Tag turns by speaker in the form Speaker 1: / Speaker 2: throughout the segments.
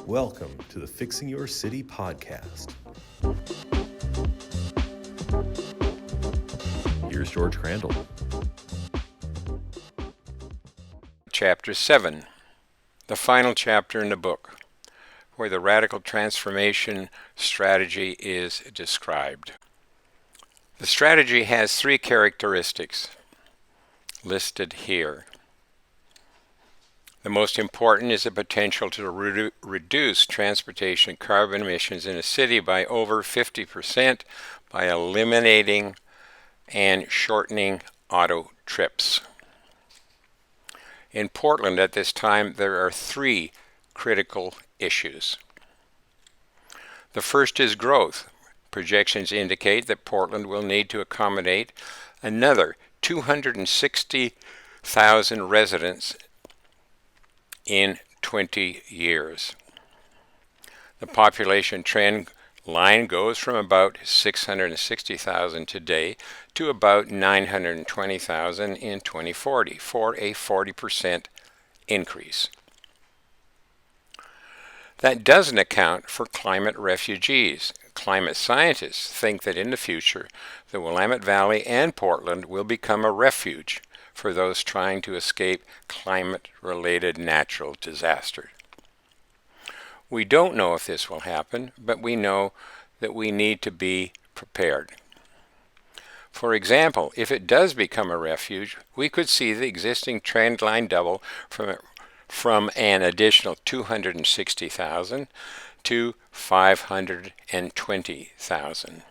Speaker 1: Welcome to the Fixing Your City podcast. Here's George Crandall.
Speaker 2: Chapter 7, the final chapter in the book, where the radical transformation strategy is described. The strategy has three characteristics listed here. The most important is the potential to reduce transportation carbon emissions in a city by over 50% by eliminating and shortening auto trips. In Portland at this time, there are three critical issues. The first is growth. Projections indicate that Portland will need to accommodate another 260,000 residents in 20 years. The population trend line goes from about 660,000 today to about 920,000 in 2040 for a 40% increase. That doesn't account for climate refugees. Climate scientists think that in the future, the Willamette Valley and Portland will become a refuge for those trying to escape climate-related natural disasters. We don't know if this will happen, but we know that we need to be prepared. For example, if it does become a refuge, we could see the existing trend line double from an additional 260,000 to 520,000.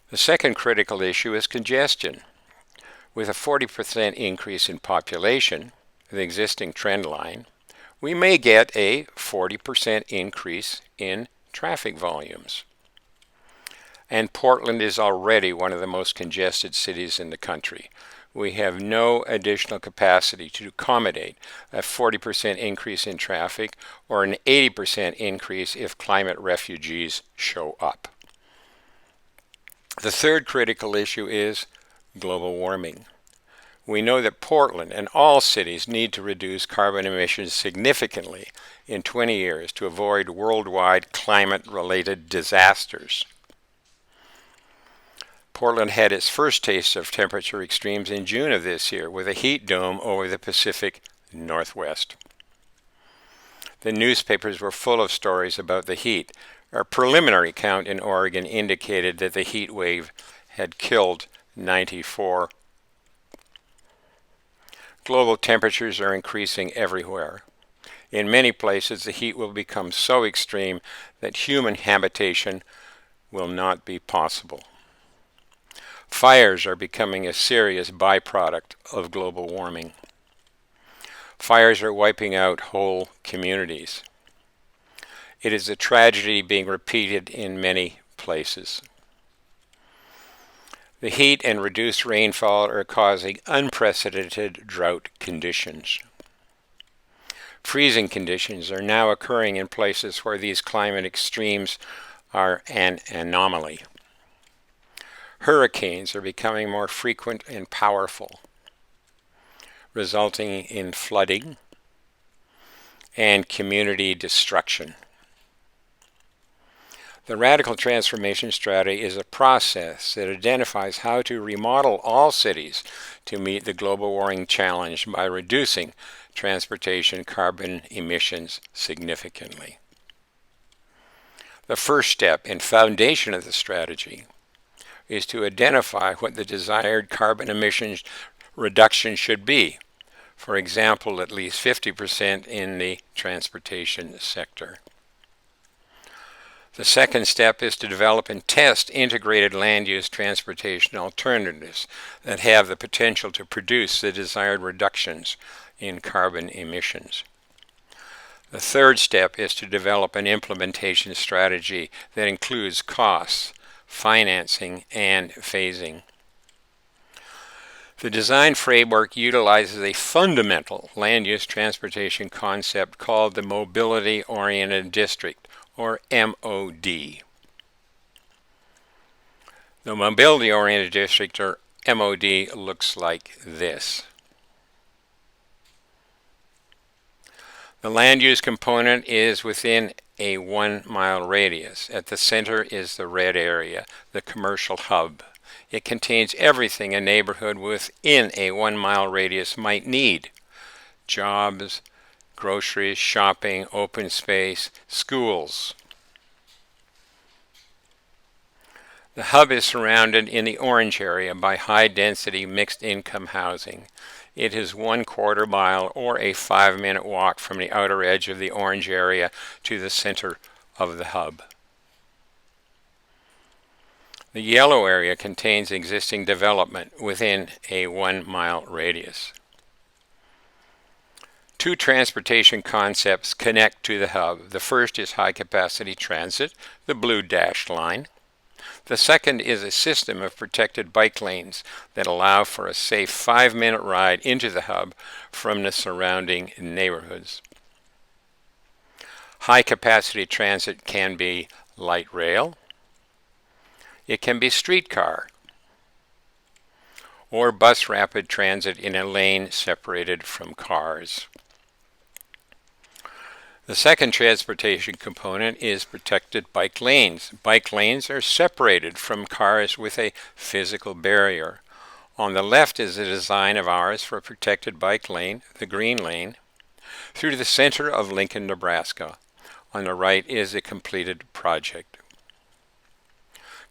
Speaker 2: The second critical issue is congestion. With a 40% increase in population, the existing trend line, we may get a 40% increase in traffic volumes. And Portland is already one of the most congested cities in the country. We have no additional capacity to accommodate a 40% increase in traffic or an 80% increase if climate refugees show up. The third critical issue is global warming. We know that Portland and all cities need to reduce carbon emissions significantly in 20 years to avoid worldwide climate-related disasters. Portland had its first taste of temperature extremes in June of this year with a heat dome over the Pacific Northwest. The newspapers were full of stories about the heat. A preliminary count in Oregon indicated that the heat wave had killed 94. Global temperatures are increasing everywhere. In many places, the heat will become so extreme that human habitation will not be possible. Fires are becoming a serious byproduct of global warming. Fires are wiping out whole communities. It is a tragedy being repeated in many places. The heat and reduced rainfall are causing unprecedented drought conditions. Freezing conditions are now occurring in places where these climate extremes are an anomaly. Hurricanes are becoming more frequent and powerful, resulting in flooding and community destruction. The radical transformation strategy is a process that identifies how to remodel all cities to meet the global warming challenge by reducing transportation carbon emissions significantly. The first step and foundation of the strategy is to identify what the desired carbon emissions reduction should be. For example, at least 50% in the transportation sector. The second step is to develop and test integrated land use transportation alternatives that have the potential to produce the desired reductions in carbon emissions. The third step is to develop an implementation strategy that includes costs, financing, and phasing. The design framework utilizes a fundamental land use transportation concept called the Mobility-Oriented District, or MOD. The mobility-oriented district, or MOD, looks like this. The land use component is within a 1-mile radius. At the center is the red area, the commercial hub. It contains everything a neighborhood within a 1-mile radius might need: jobs, groceries, shopping, open space, schools. The hub is surrounded in the orange area by high-density mixed-income housing. It is 1/4 mile or a 5-minute walk from the outer edge of the orange area to the center of the hub. The yellow area contains existing development within a 1-mile radius. Two transportation concepts connect to the hub. The first is high-capacity transit, the blue dashed line. The second is a system of protected bike lanes that allow for a safe 5-minute ride into the hub from the surrounding neighborhoods. High-capacity transit can be light rail, it can be streetcar, or bus rapid transit in a lane separated from cars. The second transportation component is protected bike lanes. Bike lanes are separated from cars with a physical barrier. On the left is a design of ours for a protected bike lane, the green lane, through the center of Lincoln, Nebraska. On the right is a completed project.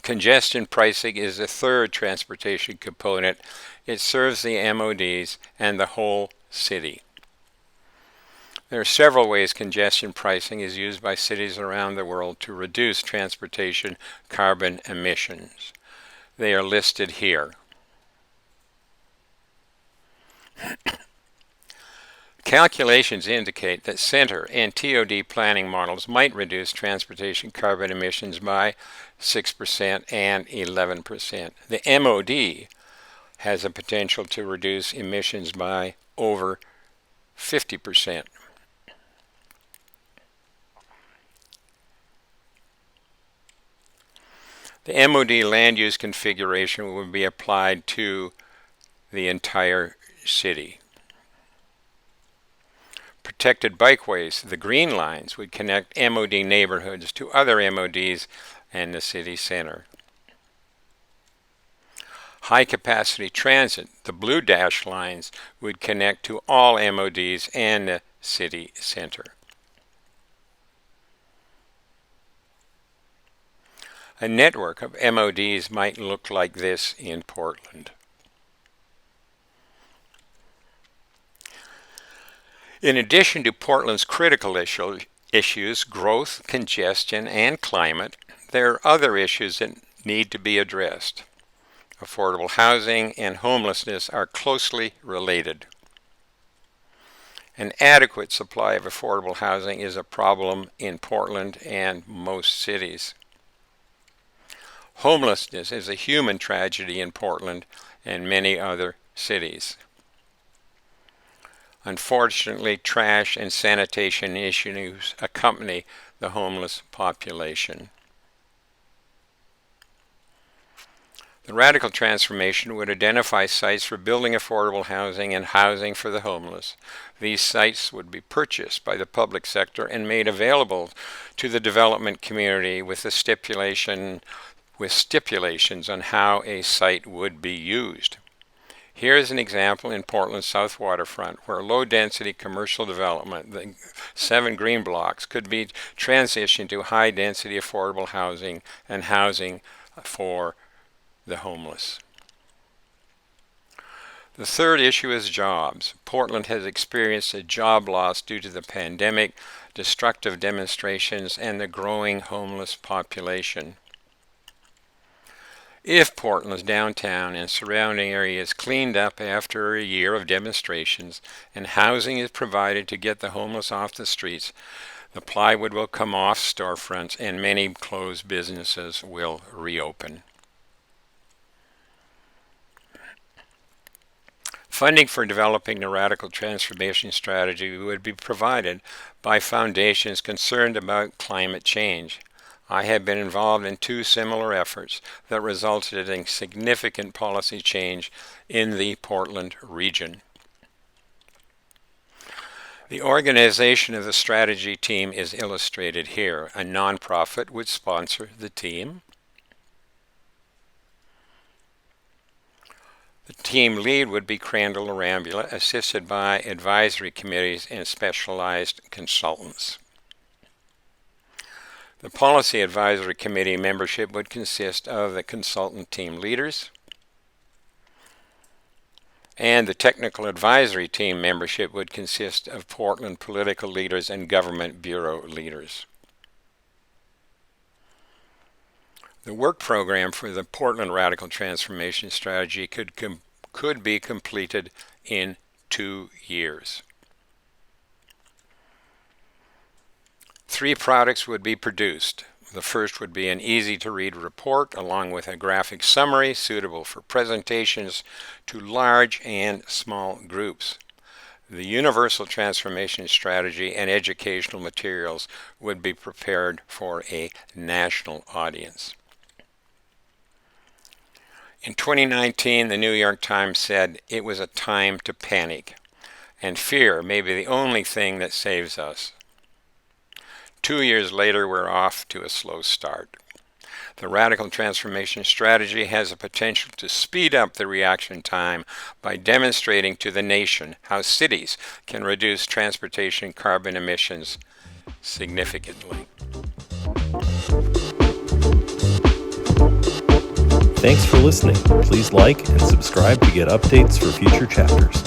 Speaker 2: Congestion pricing is the third transportation component. It serves the MODs and the whole city. There are several ways congestion pricing is used by cities around the world to reduce transportation carbon emissions. They are listed here. Calculations indicate that center and TOD planning models might reduce transportation carbon emissions by 6% and 11%. The MOD has a potential to reduce emissions by over 50%. The MOD land use configuration would be applied to the entire city. Protected bikeways, the green lines, would connect MOD neighborhoods to other MODs and the city center. High-capacity transit, the blue dashed lines, would connect to all MODs and the city center. A network of MODs might look like this in Portland. In addition to Portland's critical issues, growth, congestion, and climate, there are other issues that need to be addressed. Affordable housing and homelessness are closely related. An adequate supply of affordable housing is a problem in Portland and most cities. Homelessness is a human tragedy in Portland and many other cities. Unfortunately, trash and sanitation issues accompany the homeless population. The radical transformation would identify sites for building affordable housing and housing for the homeless. These sites would be purchased by the public sector and made available to the development community with stipulations on how a site would be used. Here is an example in Portland's South Waterfront where low-density commercial development, the 7 green blocks, could be transitioned to high-density affordable housing and housing for the homeless. The third issue is jobs. Portland has experienced a job loss due to the pandemic, destructive demonstrations, and the growing homeless population. If Portland's downtown and surrounding areas cleaned up after a year of demonstrations and housing is provided to get the homeless off the streets, the plywood will come off storefronts and many closed businesses will reopen. Funding for developing the radical transformation strategy would be provided by foundations concerned about climate change. I have been involved in two similar efforts that resulted in significant policy change in the Portland region. The organization of the strategy team is illustrated here. A nonprofit would sponsor the team. The team lead would be Crandall or Ambula, assisted by advisory committees and specialized consultants. The Policy Advisory Committee membership would consist of the consultant team leaders, and the Technical Advisory Team membership would consist of Portland political leaders and government bureau leaders. The work program for the Portland Radical Transformation Strategy could be completed in 2 years. 3 products would be produced. The first would be an easy-to-read report along with a graphic summary suitable for presentations to large and small groups. The Universal Transformation Strategy and educational materials would be prepared for a national audience. In 2019, the New York Times said it was a time to panic, and fear may be the only thing that saves us. 2 years later, we're off to a slow start. The Radical Transformation Strategy has the potential to speed up the reaction time by demonstrating to the nation how cities can reduce transportation carbon emissions significantly.
Speaker 1: Thanks for listening. Please like and subscribe to get updates for future chapters.